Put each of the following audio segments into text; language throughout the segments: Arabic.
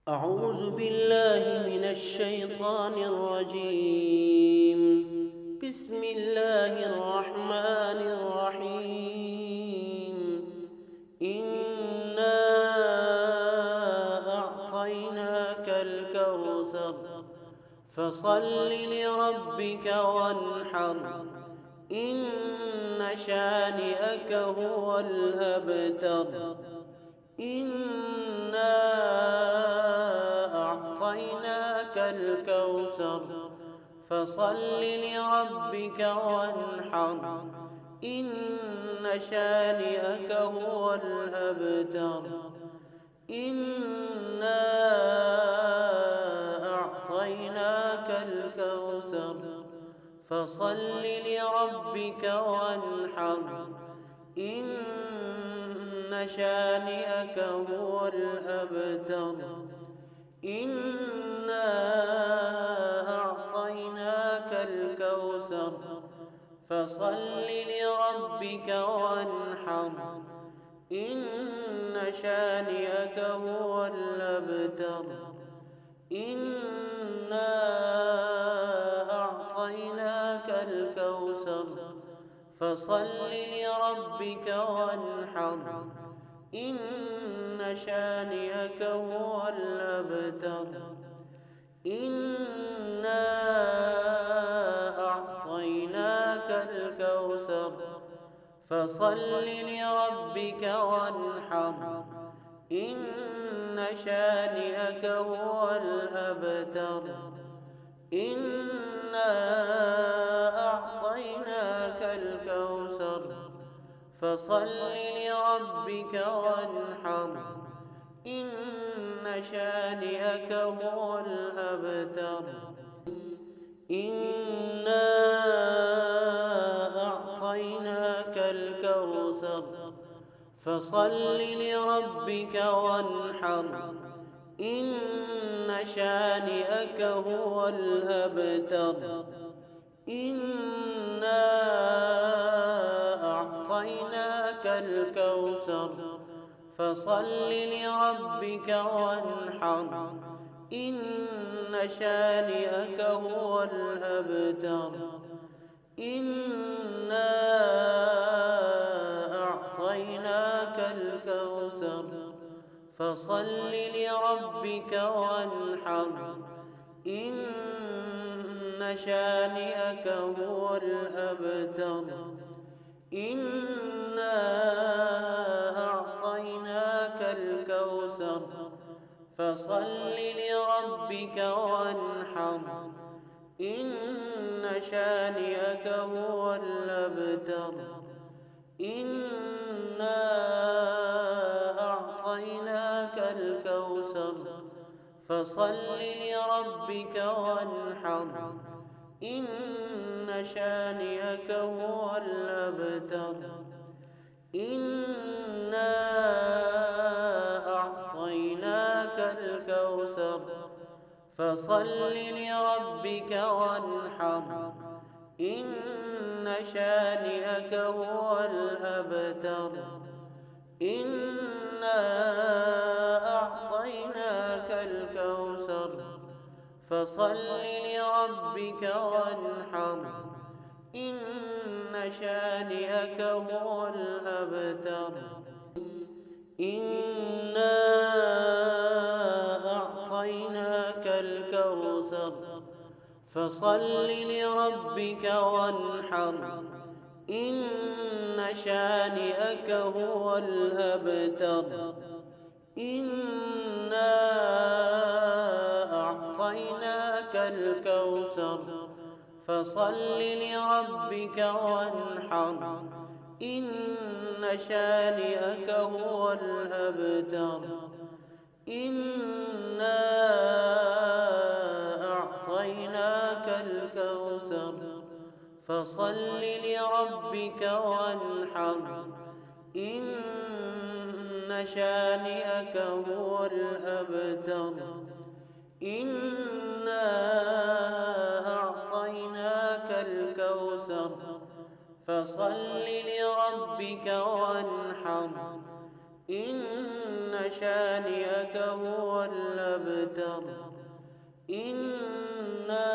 أعوذ بالله من الشيطان الرجيم. بسم الله الرحمن الرحيم. إنا أعطيناك الكوثر فصل لربك وانحر إن شانئك هو الأبتر. إنا أعطيناك الكوثر فصل لربك وانحر إن شانئك هو الأبتر. إنا أعطيناك الكوثر فصل لربك وانحر إن شانئك هو الأبتر. إنا أعطيناك الكوثر فصل لربك وانحر إن شانئك هو الأبتر. إنا أعطيناك الكوثر فصل لربك وانحر إن شانئك هو الأبتر. إنا أعطيناك الكوثر فصل لربك وانحر إن شانئك هو الأبتر. إنا أعطيناك الكوثر فصل لربك وانحر إن شانئك هو الأبتر. إنا أعطيناك الكوثر فصل لربك وانحر إن شانئك هو الأبتر. إنا أعطيناك الكوثر فصل لربك وانحر إن شانئك هو الأبتر. إنا أعطيناك الكوثر فصل لربك وانحر إن شانئك هو الأبتر. إنا أعطيناك الكوثر فصل لربك وانحر إن شانئك هو الأبتر. إنا أعطيناك الكوثر فصل لربك وانحر إن شانئك هو الأبتر. إنا أعطيناك الكوثر فصل لربك وانحر إن شانئك هو الأبتر. إنا أعطيناك الكوثر فصل لربك وانحر إن شانئك هو الأبتر. إنا أعطيناك الكوثر فصل لربك وانحر إن شانئك هو الأبتر. إنا أعطيناك الكوثر فصل لربك وانحر إن شانئك هو الأبتر. إنا أعطيناك الكوثر فصل لربك وانحر إن شانئك هو الأبتر. إنا أعطيناك الكوثر فصل لربك وانحر إن شانئك هو الأبتر. إنا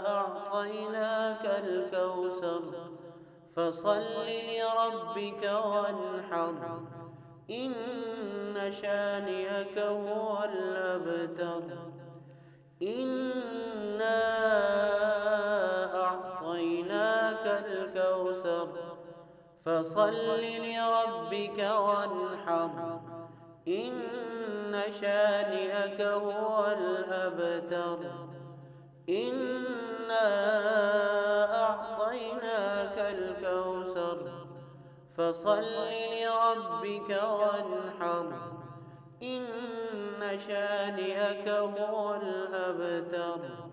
أعطيناك الكوثر فصل لربك وانحر. إن شانئك هو الأبتر. إنا أعطيناك الكوثر فصل لربك وانحر. إن شانئك هو الأبتر. إنا أعطيناك الكوثر فصل لربك وانحر. إن شانئك هو الأبتر.